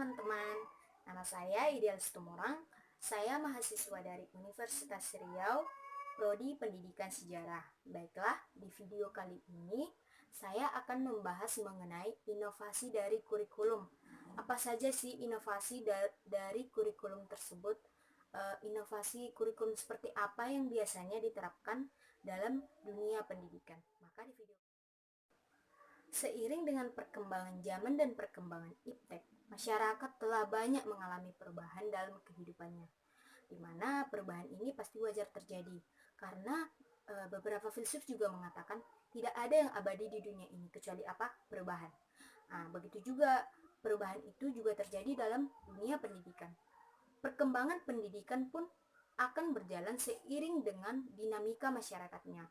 teman-teman, nama saya Ideal Situmorang. Saya mahasiswa dari Universitas Riau, Prodi Pendidikan Sejarah. Baiklah, di video kali ini saya akan membahas mengenai inovasi dari kurikulum. Apa saja sih inovasi dari kurikulum tersebut? Inovasi kurikulum seperti apa yang biasanya diterapkan dalam dunia pendidikan? Maka di video Seiring dengan perkembangan zaman dan perkembangan iptek, masyarakat telah banyak mengalami perubahan dalam kehidupannya, di mana perubahan ini pasti wajar terjadi, karena beberapa filsuf juga mengatakan tidak ada yang abadi di dunia ini kecuali apa? Perubahan. Nah, begitu juga perubahan itu juga terjadi dalam dunia pendidikan. Perkembangan pendidikan pun akan berjalan seiring dengan dinamika masyarakatnya.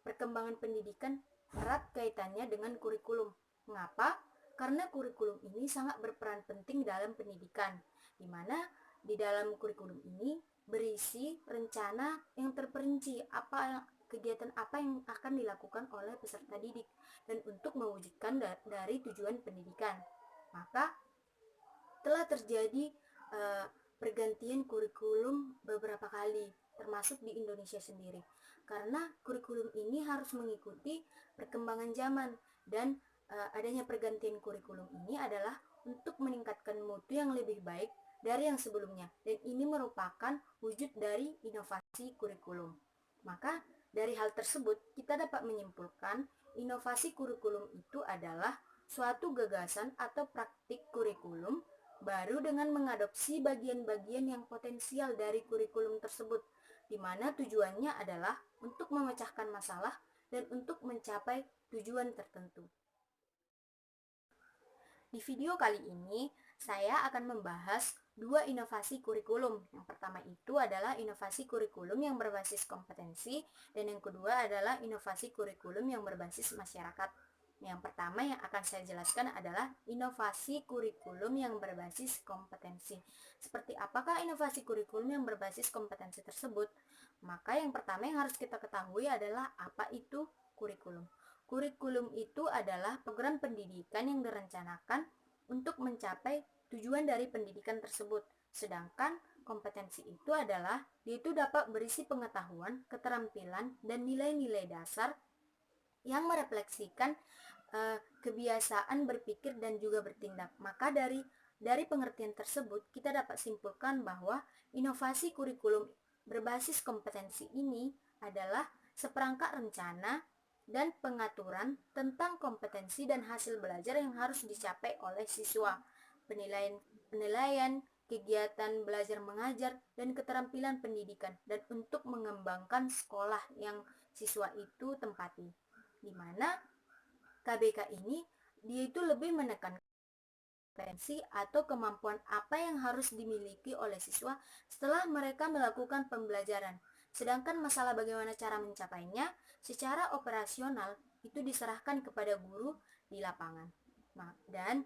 Perkembangan pendidikan erat kaitannya dengan kurikulum. Mengapa? Karena kurikulum ini sangat berperan penting dalam pendidikan, di mana di dalam kurikulum ini berisi rencana yang terperinci kegiatan apa yang akan dilakukan oleh peserta didik dan untuk mewujudkan dari tujuan pendidikan. Maka telah terjadi pergantian kurikulum beberapa kali, termasuk di Indonesia sendiri. Karena kurikulum ini harus mengikuti perkembangan zaman dan adanya pergantian kurikulum ini adalah untuk meningkatkan mutu yang lebih baik dari yang sebelumnya, dan ini merupakan wujud dari inovasi kurikulum. Maka dari hal tersebut kita dapat menyimpulkan inovasi kurikulum itu adalah suatu gagasan atau praktik kurikulum baru dengan mengadopsi bagian-bagian yang potensial dari kurikulum tersebut, di mana tujuannya adalah untuk memecahkan masalah dan untuk mencapai tujuan tertentu. Di video kali ini, saya akan membahas dua inovasi kurikulum. Yang pertama itu adalah inovasi kurikulum yang berbasis kompetensi, dan yang kedua adalah inovasi kurikulum yang berbasis masyarakat. Yang pertama yang akan saya jelaskan adalah inovasi kurikulum yang berbasis kompetensi. Seperti apakah inovasi kurikulum yang berbasis kompetensi tersebut? Maka yang pertama yang harus kita ketahui adalah apa itu kurikulum. Kurikulum itu adalah program pendidikan yang direncanakan untuk mencapai tujuan dari pendidikan tersebut. Sedangkan kompetensi itu adalah dia itu dapat berisi pengetahuan, keterampilan, dan nilai-nilai dasar yang merefleksikan kebiasaan berpikir dan juga bertindak. Maka dari pengertian tersebut kita dapat simpulkan bahwa inovasi kurikulum berbasis kompetensi ini adalah seperangkat rencana dan pengaturan tentang kompetensi dan hasil belajar yang harus dicapai oleh siswa, penilaian, kegiatan belajar mengajar, dan keterampilan pendidikan, dan untuk mengembangkan sekolah yang siswa itu tempati. Di mana KBK ini dia itu lebih menekankan kompetensi atau kemampuan apa yang harus dimiliki oleh siswa setelah mereka melakukan pembelajaran. Sedangkan masalah bagaimana cara mencapainya secara operasional itu diserahkan kepada guru di lapangan. Dan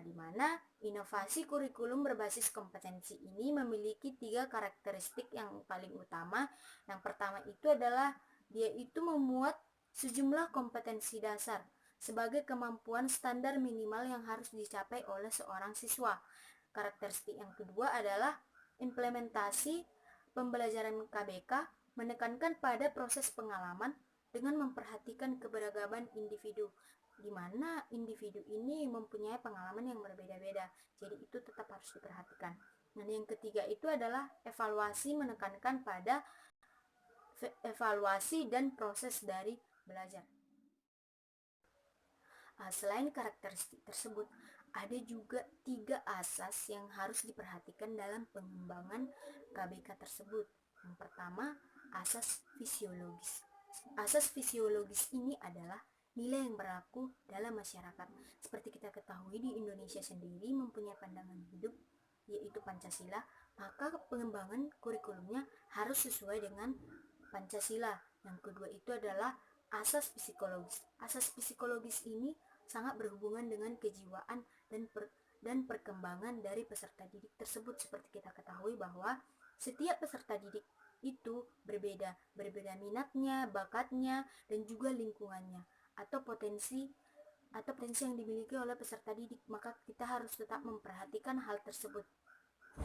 di mana inovasi kurikulum berbasis kompetensi ini memiliki 3 karakteristik yang paling utama. Yang pertama itu adalah dia itu memuat sejumlah kompetensi dasar sebagai kemampuan standar minimal yang harus dicapai oleh seorang siswa. Karakteristik yang kedua adalah implementasi pembelajaran KBK menekankan pada proses pengalaman dengan memperhatikan keberagaman individu, di mana individu ini mempunyai pengalaman yang berbeda-beda, jadi itu tetap harus diperhatikan. Dan yang ketiga itu adalah evaluasi, menekankan pada evaluasi dan proses dari belajar. Selain karakteristik tersebut, ada juga 3 asas yang harus diperhatikan dalam pengembangan KBK tersebut. Yang pertama, asas fisiologis. Asas fisiologis ini adalah nilai yang berlaku dalam masyarakat. Seperti kita ketahui, di Indonesia sendiri mempunyai pandangan hidup yaitu Pancasila, maka pengembangan kurikulumnya harus sesuai dengan Pancasila. Yang kedua itu adalah asas psikologis. Asas psikologis ini sangat berhubungan dengan kejiwaan dan perkembangan dari peserta didik tersebut. Seperti kita ketahui bahwa setiap peserta didik itu berbeda minatnya, bakatnya, dan juga lingkungannya atau potensi atau potensi yang dimiliki oleh peserta didik, maka kita harus tetap memperhatikan hal tersebut.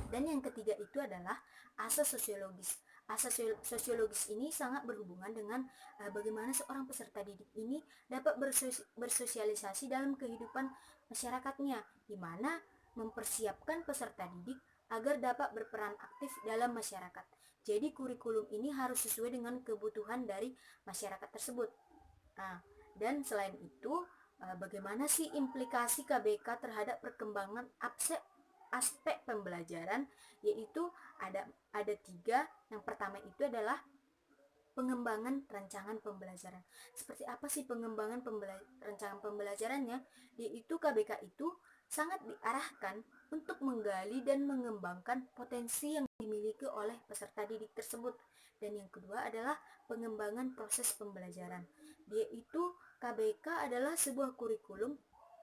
Dan yang ketiga itu adalah asas sosiologis. Asas sosiologis ini sangat berhubungan dengan bagaimana seorang peserta didik ini dapat bersosialisasi dalam kehidupan masyarakatnya, di mana mempersiapkan peserta didik agar dapat berperan aktif dalam masyarakat. Jadi kurikulum ini harus sesuai dengan kebutuhan dari masyarakat tersebut. Nah, dan selain itu, bagaimana sih implikasi KBK terhadap perkembangan aspek pembelajaran, yaitu ada tiga. Yang pertama itu adalah pengembangan rancangan pembelajaran. Seperti apa sih pengembangan rancangan pembelajarannya? Yaitu KBK itu sangat diarahkan untuk menggali dan mengembangkan potensi yang dimiliki oleh peserta didik tersebut. Dan yang kedua adalah pengembangan proses pembelajaran. Yaitu KBK adalah sebuah kurikulum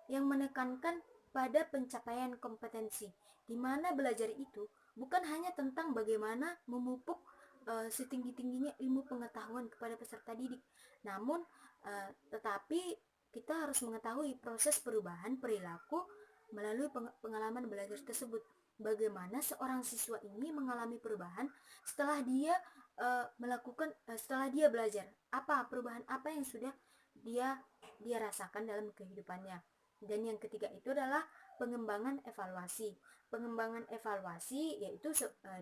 yang menekankan pada pencapaian kompetensi, di mana belajar itu bukan hanya tentang bagaimana memupuk setinggi-tingginya ilmu pengetahuan kepada peserta didik, namun tetapi kita harus mengetahui proses perubahan perilaku melalui pengalaman belajar tersebut. Bagaimana seorang siswa ini mengalami perubahan setelah dia setelah dia belajar, apa perubahan apa yang sudah dia rasakan dalam kehidupannya. Dan yang ketiga itu adalah pengembangan evaluasi. Pengembangan evaluasi yaitu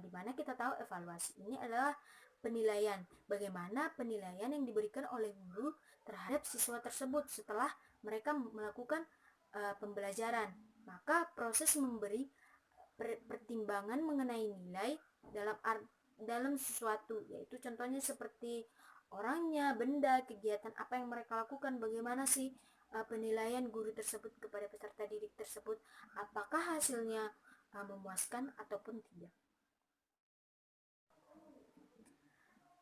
di mana kita tahu evaluasi ini adalah penilaian. Bagaimana penilaian yang diberikan oleh guru terhadap siswa tersebut setelah mereka melakukan pembelajaran. Maka proses memberi pertimbangan mengenai nilai dalam sesuatu, yaitu contohnya seperti orangnya, benda, kegiatan apa yang mereka lakukan, bagaimana sih penilaian guru tersebut kepada peserta didik tersebut, apakah hasilnya memuaskan ataupun tidak.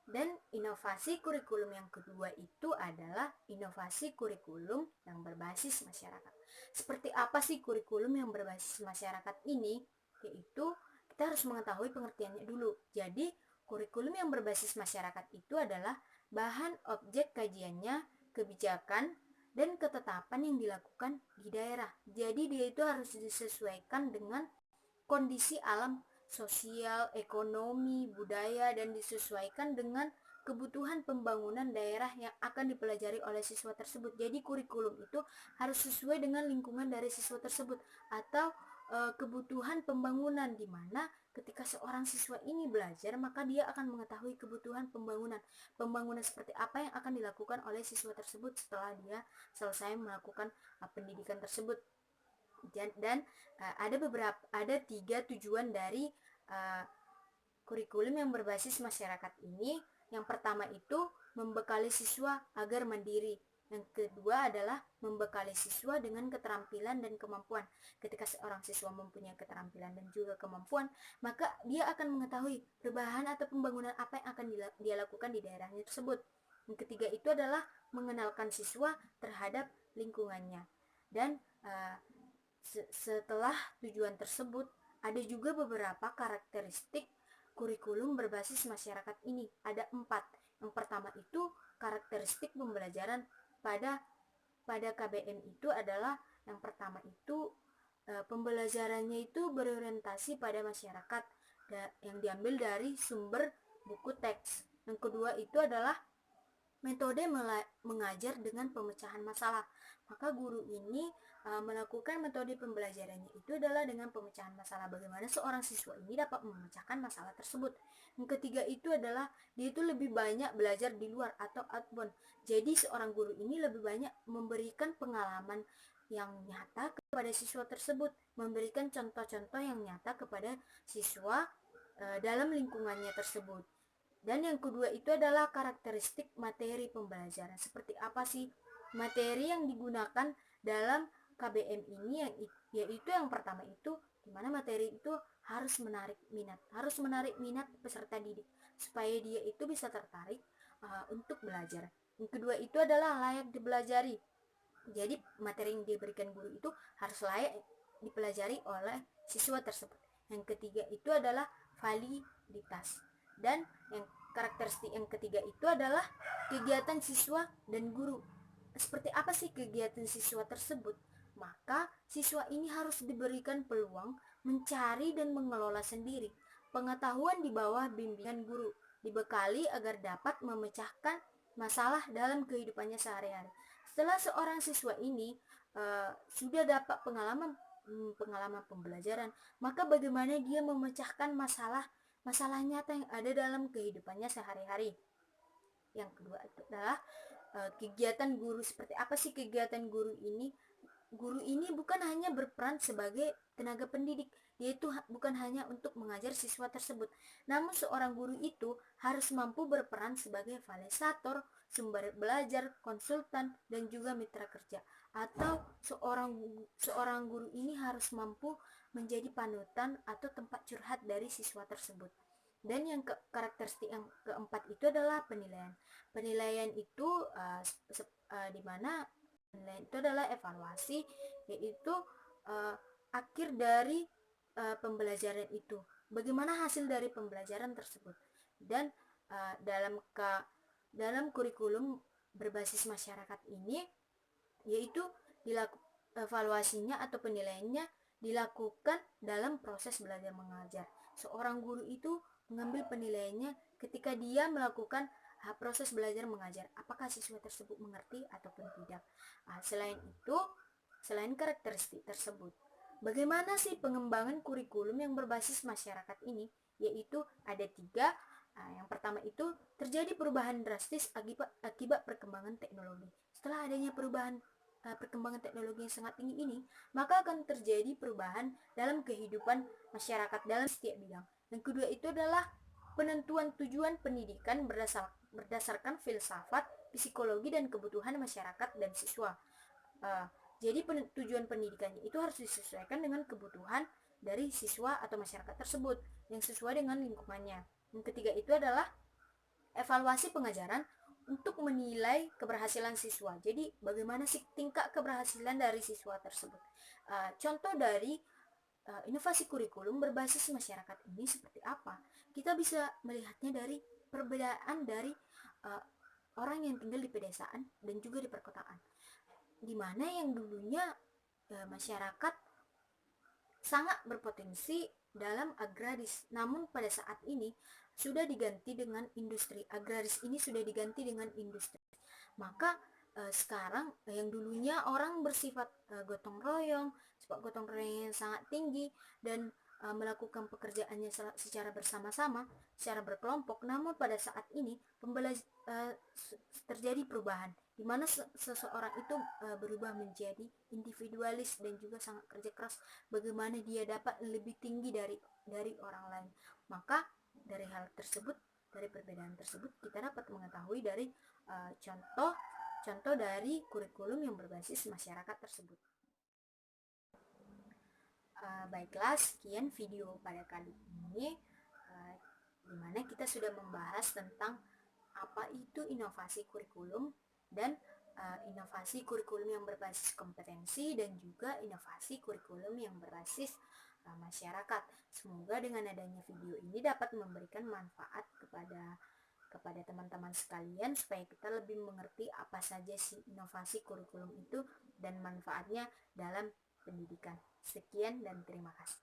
Dan inovasi kurikulum yang kedua itu adalah inovasi kurikulum yang berbasis masyarakat. Seperti apa sih kurikulum yang berbasis masyarakat ini? Yaitu kita harus mengetahui pengertiannya dulu. Jadi kurikulum yang berbasis masyarakat itu adalah bahan objek kajiannya, kebijakan, dan ketetapan yang dilakukan di daerah. Jadi dia itu harus disesuaikan dengan kondisi alam, sosial, ekonomi, budaya, dan disesuaikan dengan kebutuhan pembangunan daerah yang akan dipelajari oleh siswa tersebut. Jadi kurikulum itu harus sesuai dengan lingkungan dari siswa tersebut atau kebutuhan pembangunan, di mana ketika seorang siswa ini belajar, maka dia akan mengetahui kebutuhan pembangunan seperti apa yang akan dilakukan oleh siswa tersebut setelah dia selesai melakukan pendidikan tersebut. Dan ada 3 tujuan dari kurikulum yang berbasis masyarakat ini. Yang pertama itu membekali siswa agar mandiri. Yang kedua adalah membekali siswa dengan keterampilan dan kemampuan. Ketika seorang siswa mempunyai keterampilan dan juga kemampuan, maka dia akan mengetahui perubahan atau pembangunan apa yang akan dia lakukan di daerahnya tersebut. Yang ketiga itu adalah mengenalkan siswa terhadap lingkungannya. Dan setelah tujuan tersebut, ada juga beberapa karakteristik kurikulum berbasis masyarakat ini. Ada 4. Yang pertama itu karakteristik pembelajaran pada KBM itu adalah yang pertama itu pembelajarannya itu berorientasi pada masyarakat yang diambil dari sumber buku teks. Yang kedua itu adalah metode mengajar dengan pemecahan masalah. Maka guru ini melakukan metode pembelajarannya itu adalah dengan pemecahan masalah. Bagaimana seorang siswa ini dapat memecahkan masalah tersebut. Yang ketiga itu adalah dia itu lebih banyak belajar di luar atau outbound. Jadi seorang guru ini lebih banyak memberikan pengalaman yang nyata kepada siswa tersebut, memberikan contoh-contoh yang nyata kepada siswa dalam lingkungannya tersebut. Dan yang kedua itu adalah karakteristik materi pembelajaran. Seperti apa sih materi yang digunakan dalam KBM ini, yaitu yang pertama itu dimana materi itu harus menarik minat peserta didik supaya dia itu bisa tertarik untuk belajar. Yang kedua itu adalah layak dipelajari. Jadi materi yang diberikan guru itu harus layak dipelajari oleh siswa tersebut. Yang ketiga itu adalah validitas. Dan yang karakteristik yang ketiga itu adalah kegiatan siswa dan guru. seperti apa sih kegiatan siswa tersebut, maka siswa ini harus diberikan peluang mencari dan mengelola sendiri pengetahuan di bawah bimbingan guru, dibekali agar dapat memecahkan masalah dalam kehidupannya sehari-hari. Setelah seorang siswa ini sudah dapat pengalaman pembelajaran, maka bagaimana dia memecahkan masalah nyata yang ada dalam kehidupannya sehari-hari. Yang kedua itu adalah kegiatan guru. Seperti apa sih kegiatan guru ini? Guru ini bukan hanya berperan sebagai tenaga pendidik, yaitu bukan hanya untuk mengajar siswa tersebut, namun seorang guru itu harus mampu berperan sebagai fasilitator, sumber belajar, konsultan, dan juga mitra kerja. Atau seorang guru ini harus mampu menjadi panutan atau tempat curhat dari siswa tersebut. Dan yang karakteristik yang keempat itu adalah penilaian. Penilaian itu di mana penilaian itu adalah evaluasi, yaitu akhir dari pembelajaran itu. Bagaimana hasil dari pembelajaran tersebut? Dan dalam kurikulum berbasis masyarakat ini, yaitu evaluasinya atau penilaiannya dilakukan dalam proses belajar mengajar. Seorang guru itu mengambil penilaiannya ketika dia melakukan proses belajar mengajar, apakah siswa tersebut mengerti ataupun tidak. Selain karakteristik tersebut, bagaimana sih pengembangan kurikulum yang berbasis masyarakat ini? Yaitu ada 3. Yang pertama itu terjadi perubahan drastis akibat perkembangan teknologi. Setelah adanya perkembangan teknologi yang sangat tinggi ini, maka akan terjadi perubahan dalam kehidupan masyarakat dalam setiap bidang. Yang kedua itu adalah penentuan tujuan pendidikan berdasarkan filsafat, psikologi, dan kebutuhan masyarakat dan siswa. Jadi tujuan pendidikannya itu harus disesuaikan dengan kebutuhan dari siswa atau masyarakat tersebut yang sesuai dengan lingkungannya. Yang ketiga itu adalah evaluasi pengajaran untuk menilai keberhasilan siswa. Jadi bagaimana sih tingkat keberhasilan dari siswa tersebut. Contoh dari inovasi kurikulum berbasis masyarakat ini seperti apa? Kita bisa melihatnya dari perbedaan dari orang yang tinggal di pedesaan dan juga di perkotaan, di mana yang dulunya masyarakat sangat berpotensi dalam agraris, namun pada saat ini sudah diganti dengan industri. Agraris ini sudah diganti dengan industri. Maka sekarang yang dulunya orang bersifat gotong royong, sifat gotong royong yang sangat tinggi dan melakukan pekerjaannya secara bersama-sama, secara berkelompok, namun pada saat ini terjadi perubahan di mana seseorang itu berubah menjadi individualis dan juga sangat kerja keras, bagaimana dia dapat lebih tinggi dari orang lain. Maka dari hal tersebut, dari perbedaan tersebut, kita dapat mengetahui dari contoh dari kurikulum yang berbasis masyarakat tersebut. Baiklah, sekian video pada kali ini, di mana kita sudah membahas tentang apa itu inovasi kurikulum dan inovasi kurikulum yang berbasis kompetensi dan juga inovasi kurikulum yang berbasis masyarakat. Semoga dengan adanya video ini dapat memberikan manfaat kepada teman-teman sekalian supaya kita lebih mengerti apa saja sih inovasi kurikulum itu dan manfaatnya dalam pendidikan. Sekian dan terima kasih.